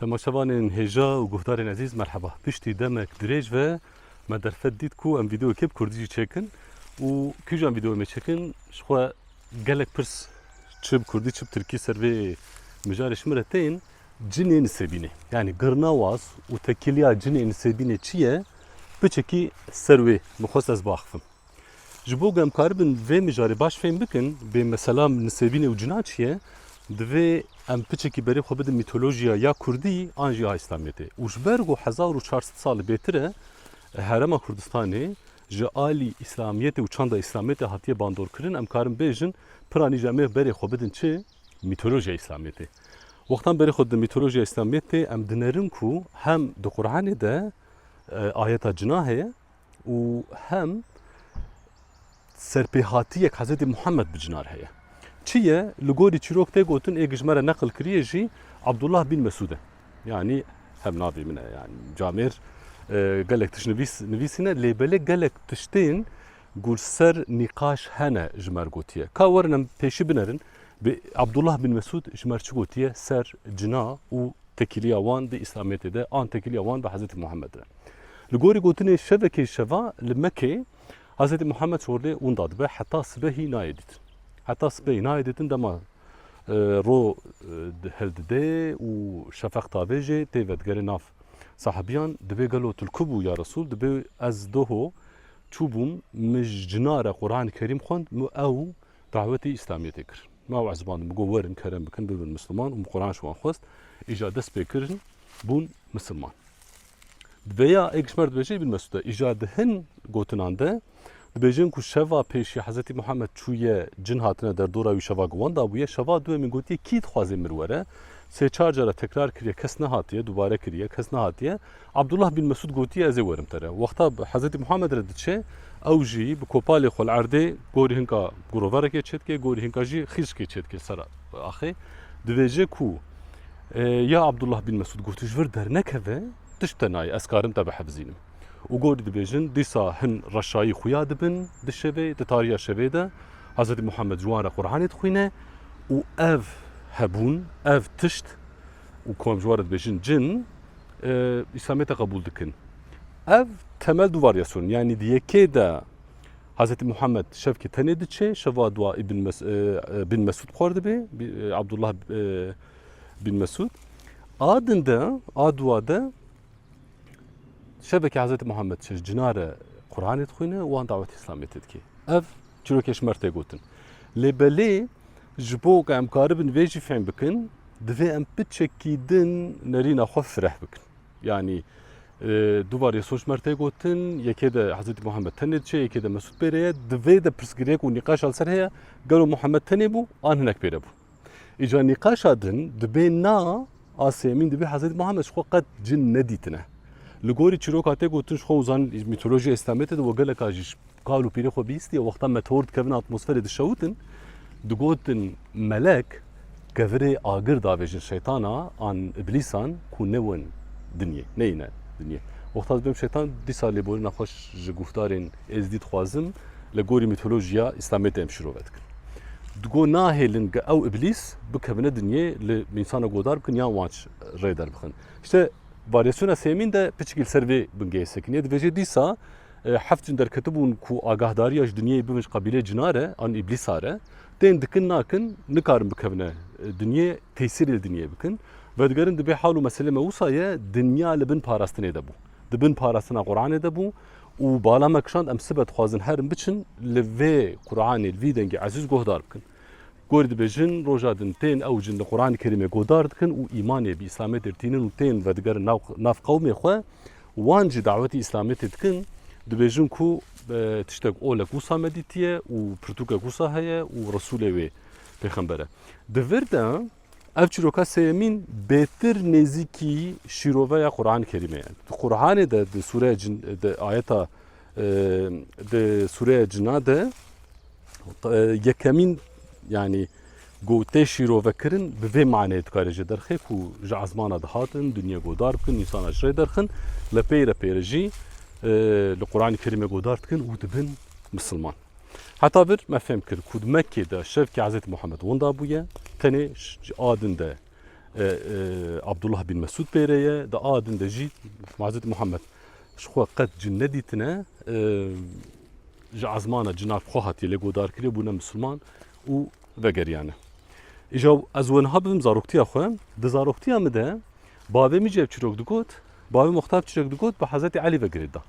تماشاوانên hêja û guhdarên ezîz merheba. Piştî demek dirêj ve me derfet dît ku em vîdeoyekê bi Kurdî jî çêkin û kîjan vîdeoyê me çêkin ji xwe gelek pirs çi bi Kurdî çi bi Tirkî ser vê mijarê ji min re tên cinê nisêbînê. Yani girnawaz û tekiliya cinê nisêbînê çi ye biçekî ser wê mixwest ez biaxivim. Ji bo ku em karibin vê mijarê baş fêm bikin bê mesela nisêbînê û cina çi ye divê em piçekî berê xwe bidin mîtolojiya ya Kurdî an jî ya İslamiyetê. û ji ber ku 1400 sal bêtir e Herêma Kurdistanê ji alî İslamiyetê û çanda İslamiyetê hatiye bandorkirin em karin bêjin piranî ji em ê berê xwe bidin çi mîtolojiya İslamiyetê. Wextan berê xwe di mîtolojiya İslamiyetê em dinerin ku hem di Qur'anê de ayeta cina heye û hem serpêhatiyek Hezretî Muhammed bi cinar heye. Çi ye? Li gorî çîrok tê gotin ê ji me re neqil kiriye jî Abdullah bin Mesûd e. Yani hem navê min e yani camêr gelek tişt nivîsîne lêbelê gelek tiştên gurser nîqaş hene ji me gotiye. Ka werin em pêşî binerin bi Abdullah bin Mesûd ji me çi gotiye ser cina û tekiliya wan di İslamiyetê de an tekiliya wan bi Hezretî Muhammed re. Li gorî gotinê şevekê şeva li Mekê Hezretî Muhammed şorlê wenda dibe heta sibehî nayê dîtin. Heta sibehî nayê dîtin dema ro heldidê û şefeq tavê jê tê vedgerê nav sahibiyan dibê gelo tulkû bû ya Resul dibê ez doho çûbûm mij cinara Qur'an-ı Kerîm xwend ew dawetê İslamiyetê kir. Me ew ezbandim got werin kerem bikin bibin Müslüman û Qur'an ji wan xwest îja dest pê kirin bûn Müslüman. Veya êk ji me re dibêje Bin Mesûd e îja di hin gotinan de dibêjin ku şeva pêşî Hezretî Muhammed çûye cin hatine derdora wî şeva wenda bûye şeva duê min gotiye kî dixwaze mir were sê çar cara tekrar kiriye kes nehatiye dubare kiriye kes nehatiye Abdullah bin Mesûd gotiye ez ê werim tere wexta Hezretî Muhammed re diçe ew jî bi kopalê xwe li erdê gorî hinka guroverekê çêdike gorî hinka jî xîşkê çêdike ser axê dibêje ku ya Abdullah bin Mesûd gotu ji vir dernekeve tişt te nayê ez karim te bihefzînim. û gorî dibêjin dîsa hin reşayî xuya dibin di şevê di tariya şevê de Hezretî Muhammed ji wan re Qur'anê dixwîne û ev hebûn ev tişt û ku em ji wan re dibêjin cin İslamiyetê qebûl dikin. Ev temel du varyasyonun yani di yekê de Hezretî Muhammed şevkê tenê diçe şeva dua bin Mesûd xwar dibe Abdullah bin Mesûd a din de a dua de şevekê Hezretî Muhammed ji cinare Qur'anê dixwîne û wan dawetê İslamiyetê dike. Ev çîrokê ji me re tê gotin. Lêbelê ji bo ku em karibin vê jî fêm bikin divê em piçekî din nerîna xwe fireh bikin. Yani du varyason ji me re tê gotin yekê de Hezretî Muhammed tenê diçe yekê de Mesûd pêre ye divê de pirsgirêk û nîqaşa li ser heye gelo Muhammed tenê bû an hinek pêre bû. Îja nîqaşa din dibê na a sêmîn dibê Hezretî Muhammed ji xwe qet cin nedîtine. Li gorî çîroka tê gotin ji xwe û zan mîtolojiya İslamiyetê de we geleka jî kal û pîrê xwe bîstiye wexta meteor dikevin atmosferê dişewtin digotin melek gevirê agir davêjin şeytana an iblîsan ku newin dinyê neyîne dinyê. Wexta dibêm şeytan dîsa lêborîna xwe ji guhdarên êzdî dixwazim li gorî mîtolojiya İslamiyetê em şîrove dikin. Digo nahêlin ge ew iblîs bikevine dinyê li însana godar bikin yan wan rê derbixin. İşte varyasyona sêmîn de piçikî ser vê bingehê sekiniye dibêje dîsa heft cin derketibûn ku agahdariya ji dinyayê bibin ji qebîlê cina re an îblîsa re tên dikin nakin nikarin bikevine dinyê tesîrê li dinyê bikin ve digerin dibê hal û mesele me wisa ye dinya li bin parastinê de bû. Di bin parastina Qur'anê de bû û bala me kişand em sibe dixwazin herin biçin li vê Qur'anê li vî dengê ezîz gohdar bikin. Gorî dibêjin roja din tên ew cin li Qur'anê Kerîmê godar dikin û îmanê bi İslamiyetê tînin û tên ve digerin nav qewmê xwe wan jî dawetî İslamiyetê dikin dibêjin ku tiştek olek wisa me dîtiye û pirtûkek wisa heye û Resûlê wê pêxember e. Di vir de ev çîroka sêmîn bêtir nêzîkî şîroveya Qur'an-ı Kerîmê ye. Di Qur'anê de di sûreya cin de ayeta di sûreya cina de yekemîn yani gotê şîrovekirin bi vê maneyê dikare jê derxe ku ji ezmana dihatin dinya godar bikin însana ji rê derxin li pêre pêre jî li Qur'an-ı Kerîmê godar dikin û dibin Müslüman. Heta bir me fêm kir ku di Mekkê de şevkê Hezretî Muhammed wenda bûye tenê ji adin de Abdullah bin Mesud pêreye da adin de jî Hazreti Muhammed ji xwe qet cin nedîtine ji ezmana cinar xwe hatiye lê godarkirî bûne Müslüman û vegeriyane. Îja ez wenha bibim zaroktiya xwe, di zaroktiya me de bavê min jî çîrok digot, bavê muxtar çîrok digot bi Hazreti Alî vegirê da.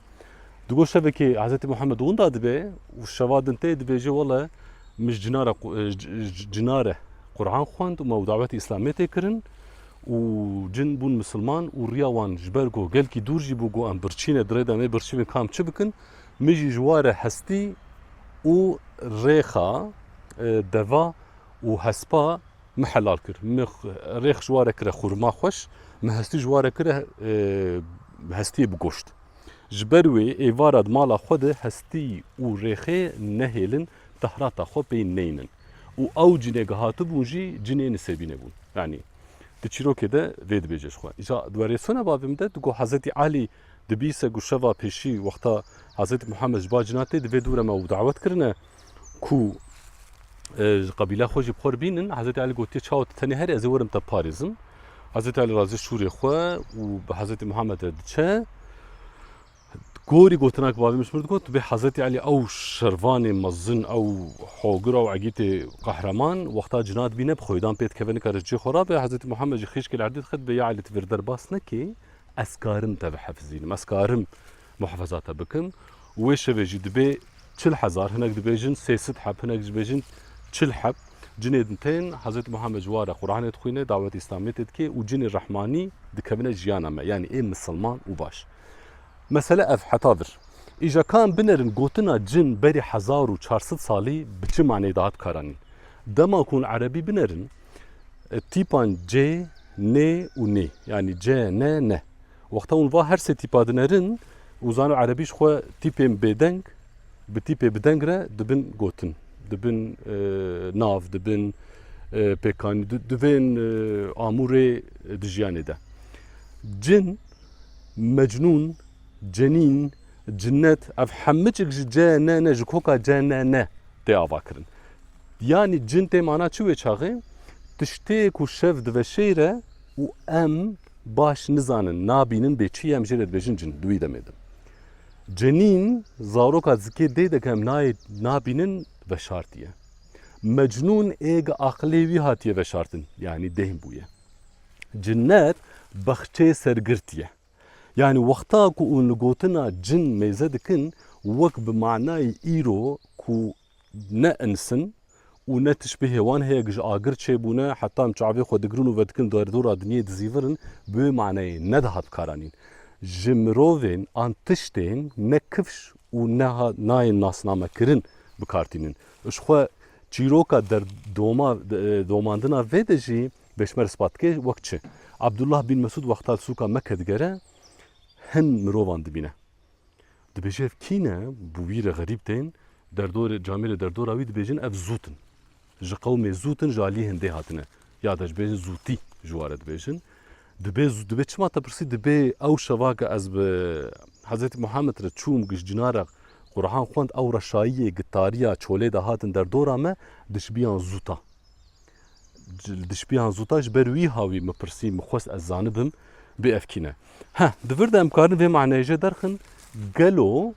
Digot şevekê Hazreti Muhammed winda dibe û şeva din tê dibêje wele min ji cinare Qur'an xwend û me dawetê İslamê tê kirin û cin bûn Müslüman û riya wan ji ber got gelkî dûr jî bû got em birçîne dirê de me birçîvên kam çi bikin, min jî ji ware hestî û rêxa deva û hespa me helal kir. Me rêx ji ware kire xurma xweş, me hestî ji ware kire hestiyê bi goşt. Ji ber wê êvara di mala xwe de hestî û rêxê nehêlin tehrata xwe pê neynin. û ew cinê hatibûn jî cinê nisêbîne bûn. Yani di çîrokê de vê dibêje ji xwe. Îja di werêsona bavê min de digot Hazretî Alî dibîse got şeva pêşî wexta Hazretî Muhammed ji ba cina tê divê dûre me û dawet kirine ku ji qebîla xwe jî xwe bînin, Hazretî Alî gotiye çawa tenê herê ez ê werim te parêzim. Hazretî Alî razî şûrê xwe û bi Hazretî Muhammed de diçe. Gorî gotinak bavê min ji min digot bê Hazretî Alî ew şervanê mezin ew hogir ew egîtê qehreman wexta cina dibîne bi xwedan pê dikeve nikare ji cê xwe rabe Hazretî Muhammed jî xîşkê li erdê dixet bê ya Alî tu vê derbas nekê ez karim te bihefzînim, ez karim muhefeza te bikim û wê şevê jî dibê 40,000 hinek dibêjin 300 heb hinek jî dibêjin 40 heb cinê din tên Hazretî Muhammed ji ware Qur'anê dixwîne dawetê İslamê tê dike û cinê rehmanî dikevine jiyana me yani ê Müslüman û baş. Mesele ev heta vir. Îja kan binerin gotina cin berî 1400 salî bi çi manê de hat karanîn. Dema ku hûn erebî binerin tîpan C, N û N yani C, N, N. Wexta hûn va her sê tîpa dinerin û zanu erebî ji xwe tîpên bêdeng bi tîpê bideng re dibin gotin. Dibin nav, dibin pêkanî, divên amûrê di jiyanê de. Cin, mecnûn, cenîn, cinnet ev hemicik ji C, N, N ji koka C, N, N tê ava kirin. Yani cin tê mana çi wê çaxê? Tiştê ku şev dive şêre û em baş nizanin, nabînin bê çi em jê re dibêjin cin di wî demê de. Cenîn zaroka zikê dê de em nabînin veşartiye. Mecnûn êga aqlê wî hatiye veşartin yani dêhn bûye. Cinnet bexçê sergirtiye. Yani wexta ku hûn li gotina cin mêze dikin wek bi manayê îro ku ne insin û ne tişbîhê wan heye ji agir çêbûne heta em çavê xwe digirin û vedikin derdora dinyê dizîvirin bi wê manayê ne dihat karanîn. Ji mirovên an tiştên ne kifş û nayên nasnamekirin bikartînin. Ji xwe çîroka domandina vê de jî beşmer spatke wek çi. Abdullah bin Mesud wexta sûka Mekke digere hin mirovan dibîne. Dibêje ev kîne bû wî re xerîb tên camê li derdora wî dibêjin ev zûtin. Ji qewmê zûtin ji aliyê hindê hatine. Ya da ji bêjin zûtî ji ware dibêjin. Dibê çima te pirsî dibê ew şevake ez bi Hazretî Muhammed re çûm ji cinara Qur'an xwend ew reşayiyê gitariya çolê de hatin derdora me dişbiyan zûta. Dişbiyan zûta ji ber wî hawî me pirsî me xwest ez zanibim bê ev kîne. Divir de em karin vê manayê jê derxin gelo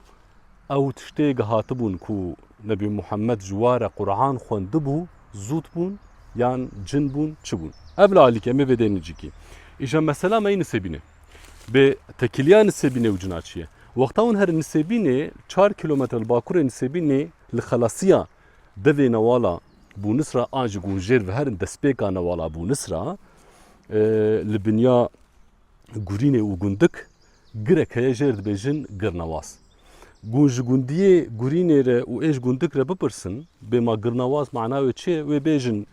ew tiştê hatibûn ku Nebî Muhammed ji ware Qur'an xwendibû zût bûn yan cin bûn çi bûn. Ev li alîk em ê vê dênî cikî. Îja mesela me yê nisêbîne. Bê tekiliya nisêbînê û cina çi ye? Wexta hûn her nisêbînê 4 kilometre li bakurê nisêbînê li xelasiya devê newala Bûnisra an ji gunjêr ve herin destpêka newala Bûnisra li binya gurînê û gundik girek heye jêr dibêjin girnewaz. Gun ji gundiyê gurînê re û êj gundik re bipirsin bêma girnewaz mana wê çi ye? Wê bêjin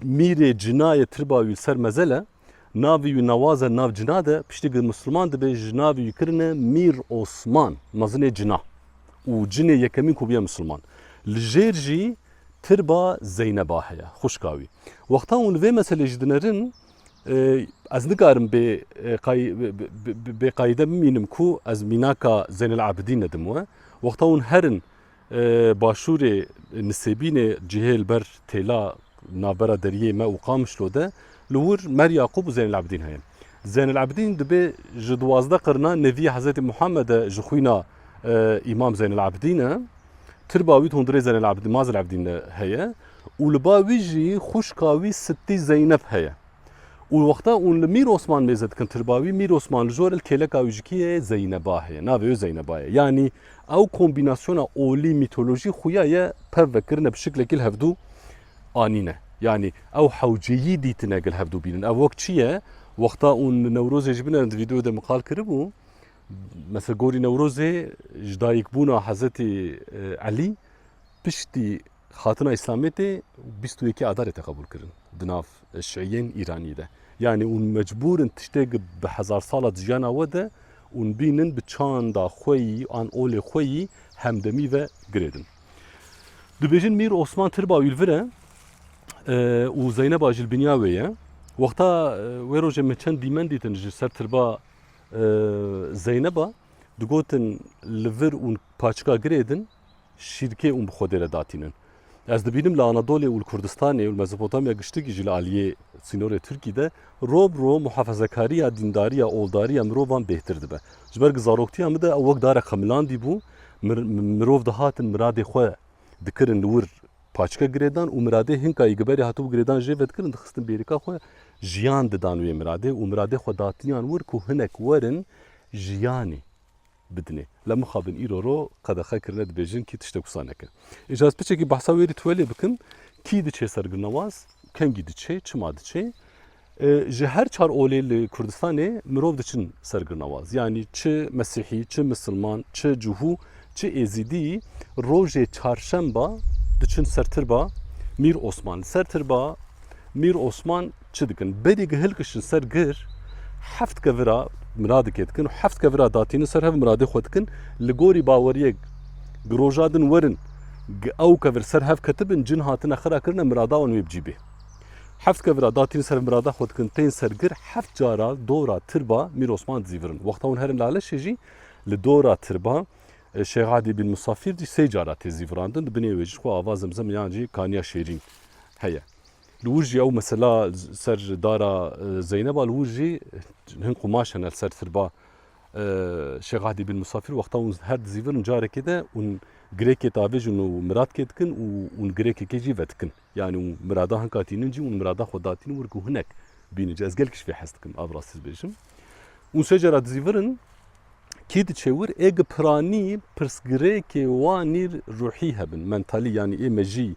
mîrê cinayê tirba wî ser mezele navê wî newaz e nav cina de piştî Müslüman dibe ji navê wî kirine Mîr Osman mezinê cina û cinê yekemîn ku biye Müslüman. Li jêr jî tirba Zeyneba heye xuşka wî. Wexta hûn li vê meselê jî dinerin ez nikarim bê qayîde bimînim ku ez mînaka Zeynel Abidîn edim we. Wexta hûn herin başûrê nisêbînê cihê li ber têla navbera deriyê me û Qamişlo de لور مر يعقوب و زين العابدين هيا زين العابدين دبي جدوازده قرنا نبي حضرت محمد جخوينا امام زين العابدين ترباوي هندري زين العابدين مازن العابدين هيا ولباوي جي خوشكاوي ستي زينب هيا والوقتا اون مير عثمان ميزد كن ترباوي مير عثمان جور الكيلكا وجكيه زينبا هيا نافيو زينبا يعني او كومبيناسيون اولي ميثولوجي خويا يا بفكرنا بشكل كل هفدو انينه يعني او حوجيي دي تناقل هفدو بينن او وقت شيء وقتا اون نوروز جبنا الفيديو ده مقال كربو مثلا قوري نوروز جدايك بونا حضرت علي بشتي خاتنا اسلاميتي بيستو يكي عدالة قبول كرن دناف الشيعيين ايراني ده يعني اون مجبور تشتاق بحزار صالة جيانا وده اون بينن بچان دا خوي ان اولي خوي همدمي و گريدن دبيجن مير عثمان تربا يلفره و زينب اجل بنياويه وقتا ويرو جمچن ديمن ديتن سر تربا زينبا دگوتن لفر اون پاچکا گريدن شركه اون بخودره داتينن از دبینم لانادولی و کردستانی و مزوپوتامیا گشتگی جلالیه سینور ترکیده روب رو محافظه‌کاری دینداری اولداری مروان بهتر دبه جبر گزاروکتی هم ده اوق داره خملان دی بو مروف دهاتن مراد خو دکرن ور پاچکا گریدان و مراد هنکا یگبری هاتو گریدان جوید کرن دخستن بیریکا خو جیان ددانوی مراد و مراد خو داتیان ور کو هنک ورن جیانی بدنه لما خابن ايرورو قد خاكرنا دبيجن كي تشتكوسانك اجاز بچكي بحثا ويري تولي بكن كي دچه سرگنواز كان گي دچه چما دچه جهر چار اولي لكردستاني مروف دچن سرگنواز يعني چه مسيحي چه مسلمان چه جوهو چه ازيدي روجه چارشنبا دچن سرتربا مير عثمان سرتربا مير عثمان چه دكن بدي گهلكشن سرگر حفت كفرا مراد كيتكن وحفت كفرا داتين سر هف مراد خودكن لغوري باوريه جروجادن ورن او كفر سر هف كتبن جن هاتنا خرا كرنا مرادا ون بجيبه حفت كفرا داتين سر مرادا خودكن تين سرگر حفت جارا دورا تربا مير عثمان زيفرن وقتا ون هرم لالش يجي لدورا تربا شيخ عادي بن مصافير دي سي جارا تزيفراندن بني وجه خو اواز زمزم يعني كانيا شيرين هيا الوجي او مثلا سر دارا زينب الوجي هن قماشنا سر تربا شيخ عادي بن مسافر وقتا هر زيفر جاره كده ون غريكي تابج انه مراد كتكن ون غريكي كيجي فتكن يعني مرادا هن كاتينجي ون مرادا خداتين وركو هناك بين جاز قالكش في حستكم ابراس بيجم ون شجره زيفرن كيد تشور اج براني برس غريكي وانير روحي هبن منتالي يعني اي مجي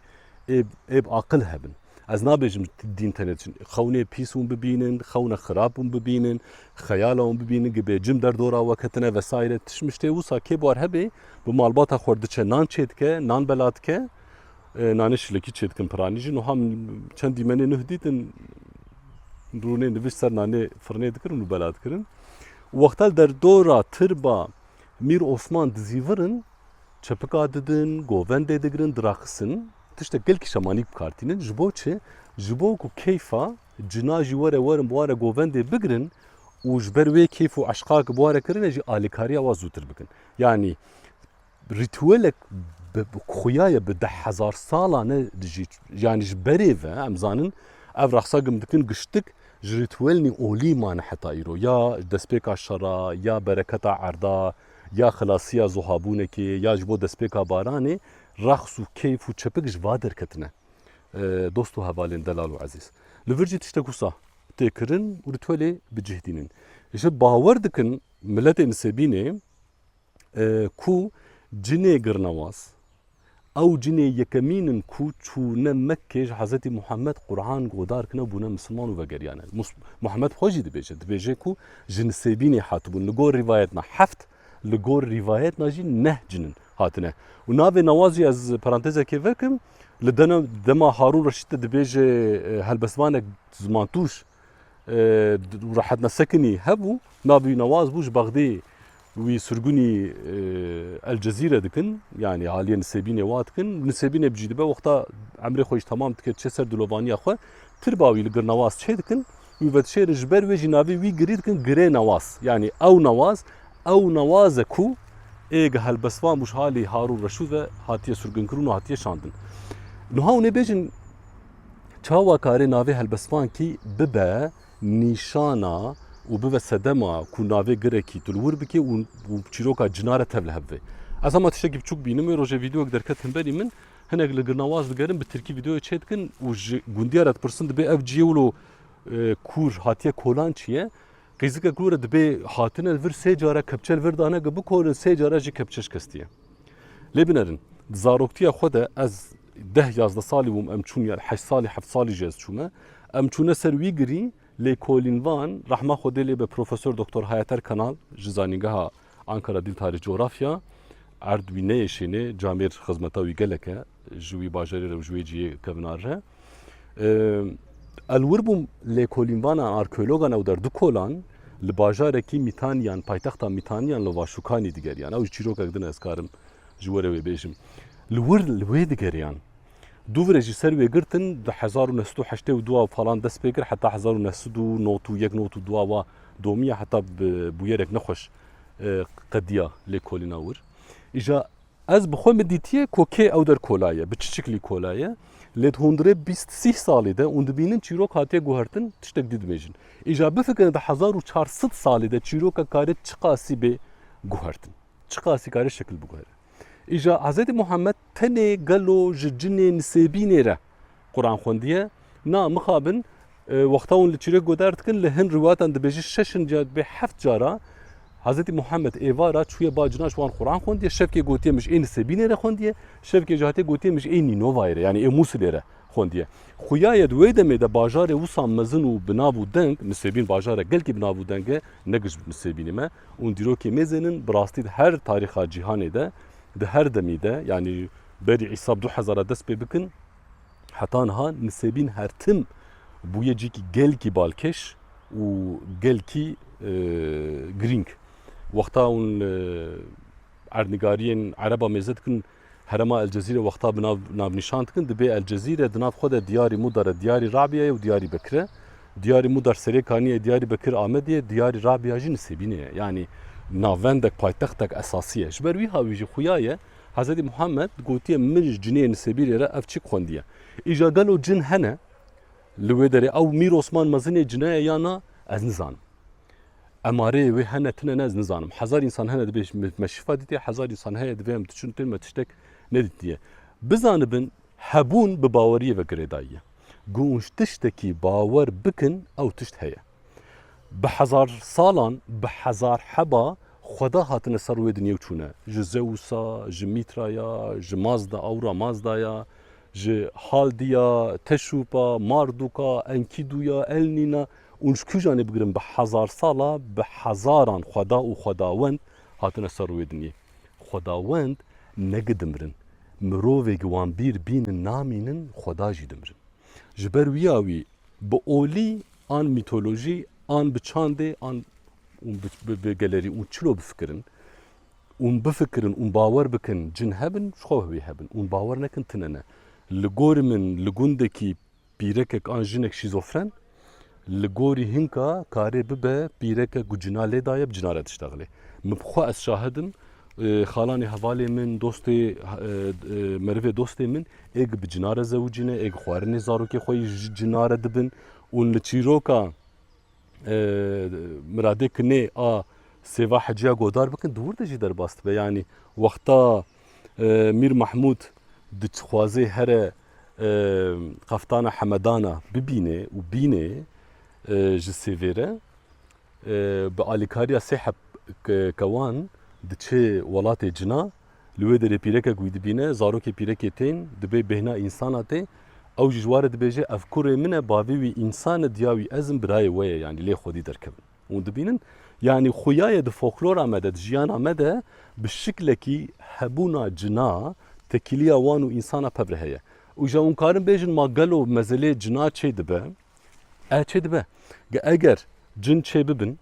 اي عقل هبن از نابجم دين تنتشن خونه بيسون ببينن خونه خرابون ببينن خيالون ببينن جبه جم در دورا وقتنا وسايره تشمشته وسا كبار هبه بمالباتا خوردچه نان چيتكه نان بلاتكه نانش لکی چيتكن پرانيجي نو هم چند دیمنه نهديتن رونه نوشتر نانه فرنه دکرن و بلات کرن وقتال در دورا تربا مير عثمان دزيورن چپکا ددن گوونده دگرن دراخسن تشتا gelki şamanik kartinin jboçe jboku keyfa cinaji were warın buara govende bigrin u jber ve keyfu aşka ki buara kirine ji alikariya wa zutir bikin yani ritüelek خویای به 10,000 سالانه yani jberi ve emzanın ev raxsagım dikin giştik ritüelni oli man hatta iro ya despeka şara ya bereketa arda ya xilasiya zuhabuneki ya jbo despeka barani رقص و کیف و چپک جوا درکتنه دوستو هوالین دلال و عزیز لورجی تشتکوسا تکرن و رتولی بجهدینن اشه باور دکن ملت نسبینه کو جنه گرنواز او جنه یکمینن کو چونه مکه حضرت محمد قرآن گودار کنه بونه مسلمان و وگریانه محمد خوشی دبیجه کو جن سبینه حاتبون لگور روایتنا حفت لگور روایتنا جی نه جنن هاتنه و ناوی نوازی از پرانتزه که وکم لدنا دما هارون رشید دبیجه هلبسوانک زمانتوش راحتنا سکنی هبو ناوی نواز بوش بغدی وی سرگونی الجزیره دکن yani حالی نسبینه وات کن نسبینه بجیده به وقتا عمری خوش تمام تکه چه سر دلوانی خو ترباوی لگر نواز چه دکن وی ودشیر جبر وی جناوی وی گرید کن گره نواز yani او نواز کو ایگ هلبسوان بوش حالی هارون رشید و هاتیه سرگن کرون و هاتیه شاندن نها و نبیجن çawa kare navê helbestvankî bibe nîşana û bibe sedema ku navê girekî tu li wir bike û çîroka cinare tev li hev ve. Ez hema tiştekî biçûk bînim ê rojê vîdeoyek derketin berî min hinek li girnawaz digerin bi tirkî vîdeoyê çê dikin û ji gundiya re dipirsin dibe ev ciyewlo kur hatiye kolan çi ye qîzikek were dibe hatine vir sê care kepçe vir dane bi korin sê care jî kepçe şikestiye. Lê binerin di zaroktiya xwe de ez 10-11 salî bûm em çûn ya 8 salî 7 salî jî ez çûme em çûne ser wî girî lê kolînvan rahma Xwedê lê be Profesör Doktor Hayater Kanal ji zanîngeha Ankara Dil Tarîh Coğrafya Erdwîneyê şênê camêr xizmeta wî gelek e ji wî bajarê re ji wê ciyê kevnar re. El wir bûm lê kolînvana arkeologan ew der du kolan li bajarekî Mîtaniyan paytexta Mîtaniyan li Vaşûkanî digeriyan. Ew ji çîrokek din ez karim ji were wê bêjim. Li wir li wê digeriyan. Du vire jî ser wê girtin di 1982 falan dest pê kir heta 1991 wa domiya heta bûyerek nexweş qediya lê kolîna wir. İja ez bi xwe min dîtiye ku kê ew der kolaye bi çi şiklî kolaye lê hundirê 23 salî de û dibînin çîrok hatiye guhertin tiştek dî dimêjin. İja bifikirin di 1400 salî de çîroka kare çi qasî bê guhertin. Çi qasî kare şekil biguhere. İja Hz. Muhammed tenê gelo ji cinê nisêbînê re Quran xwendiye na mixabin wexta hûn li çîrek godar dikin li hin riwatan dibêjî şeşin bê heft cara Hz. Muhammed êvara çûye ba cina ji wan Quran xwendiye şevkê gotiye mij ê nisêbînê re xwendiye şevkê jî hatiye gotiye mij ê Nînovayê re yani ê Musilê re xwendiye. Xuyaye di wê demê de bajarê wisa mezin û binav û deng nisêbîn bajarek gelkî binav û deng e ne giş nisêbînê me û dîrokê mêzênin bi rastî her tarîxa cîhanê de di her demî de yani berî îsab 2000 dest pê bikin heta niha nisêbîn her tim bûye cîkî gelkî balkêş û gelkî girîng. Wexta hûn erdnigariyên Ereba mêze dikin herema Elcezîrê wexta bi navnîşan dikin dibe Elcezîrê di nav xwe de diyarî Mudar e diyarî Rabiyayê û diyarî Bekir e. Diyarî Mudar Serêkaniyê diyarî Bekir Amediyê diyarî Rabiya jî nisêbînê ye yani navendek paytextek esasî ye. Ji ber wî hawî jî xuya ye Hz. Muhammed gotiye min ji cinê nisêbîrê re ev çi xwendiye. İja gelo cin hene li wê derê ew Mîr Osman mezinê cineye ya na ez nizanim. Emareyê wê hene tune ne ez nizanim. Hezar însan hene dibe me şifa dîtiye hezar însan heye dibe em diçûn tê me tiştek nedîtiye. Bizanibin hebûn bi baweriyê ve girêdayî ye. Gunj tiştekî bawer bikin ew tişt heye. Bi hezar salan bi hezar heba Xweda hatine ser wê dinyê çûne ji Zewsa, ji Mîtraya, ji Mazda Awra Mazdaya, ji Haldiya, Teşûpa, Marduka, Enkiduya, Elnîna û ji kûjanê bigirin bi hezar sala bi hezaran Xweda û Xwedawend hatine ser wê dinyê. Xwedawend negidimirin. Mirovê giwanbîr bînin namînin Xweda jî dimirin. Ji ber wîya wî bi olî an mîtolojî an bi çandê an bi gelerî û çilo bifikirin û bawer bikin cin hebin ji xwe wê hebin û bawer nekin tune ne. Li gorî min li gundekî pîrekek an jinek şîzofren li gorî hinka karê bibe pîrekek ku cina lê daye bi cina re diştexile. Min xwe ez şahidim xalanê hevalê min dostê merivê dostê min êk bi cina re zewicîne êk xwarinê zarokê xwe ji cina re dibin û li çîroka miradê kinê a sêva heciya godar bikin di wir de jî derbas dibe yani wexta Mîr Mahmûd dixwaze here qeftana hemedana bibîne û bîne ji sêvê re bi alîkariya sê heb kewan diçe welatê cina li wê derê pîrekek wî dibîne zarokê pîrekê tên dibe bêhna însana tê ew jî ji ware dibêje ev kurê min e bavê wî însan e diya wî ezim birayê we ye yani lê xwedî derkevin û dibînin yani xuyaye di folklora me de di jiyana me de bi şiklekî hebûna cina tekîliya wan û însana pevre heye û ja hûn karin bêjin ma gelo mezelê cina çê dibe çê dibe eger cin çê bibin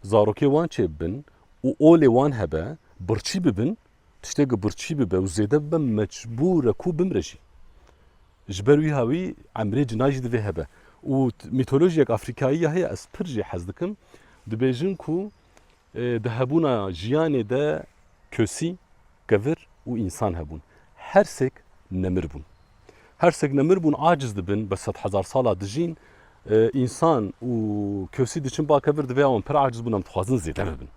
zarokê wan çê bibin û olê wan hebe birçî bibin tiştekî birçî bibe û zêde bibe mecbûr e ku bimre jî. Ji ber wî hawî emrê cina jî divê hebe û mîtolojiyek Afrikayî heye ez pir jî hez dikim dibêjin ku di hebûna jiyanê de kösî, kevir û însan hebûn. Her sêk nemir bûn. her sek nemir bun aciz dibin be 100,000 sala dijin insan û kösî diçin bakevir dibe wan pir aciz bûn em dixwazin zêde bibin.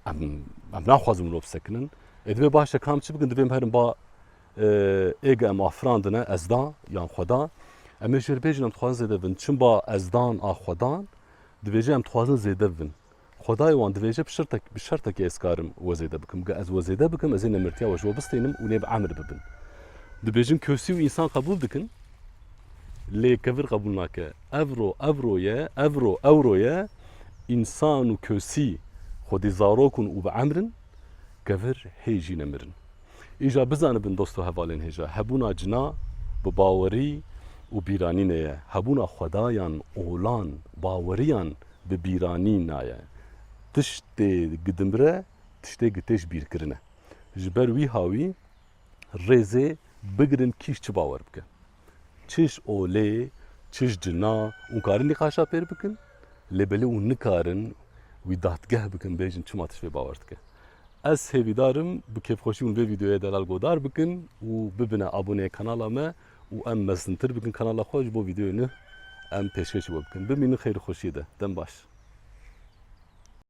Em naxwazin mirov bisekinin. Divê baş kam çi bikin divê herin ba êge em afirandine ezda yan xweda em ê jê bêjin em dixwazin zêde bibin. Çim ba ezdan a xwedan dibêje em dixwazin zêde bibin. Xwedayê wan dibêje bi şertekê ez karim we zêde bikim. Ge ez we zêde bikim ez ê nemirtiya we ji we bistênim û nê bi emir bibin. Dibêjin kösî û însan qebûl dikin lê kevir qebûl nake. Evroye însan û kösî xwedî zarokun û bi emrin kevir hê jî nemirin. Îja bizanibin dosto hevalên hêja hebûna cina bi bawerî û bîranî neye. Hebûna xwedayan olan baweriyan bi bîranî naye. Tiştê gidimre tiştê gitêj bîrkirin e. Ji ber wî hawî rêzê bigirin kîj çi bawer bike. Çiş olê, çiş cina û karin nîqaşa pêr bikin lê belê û nikarin wî dadgeh bikin bêjin çima tiş vê bawer dike. Ez hêvîdarim bi kêfxweşî hûn vê vîdeoya delal godar bikin û bibine abonê kanala me û em mezintir bikin kanala xwe ji bo vîdeoyê nû em pêşkêşî we bikin. Bimînin xêrî xweşiyê de. Dem baş.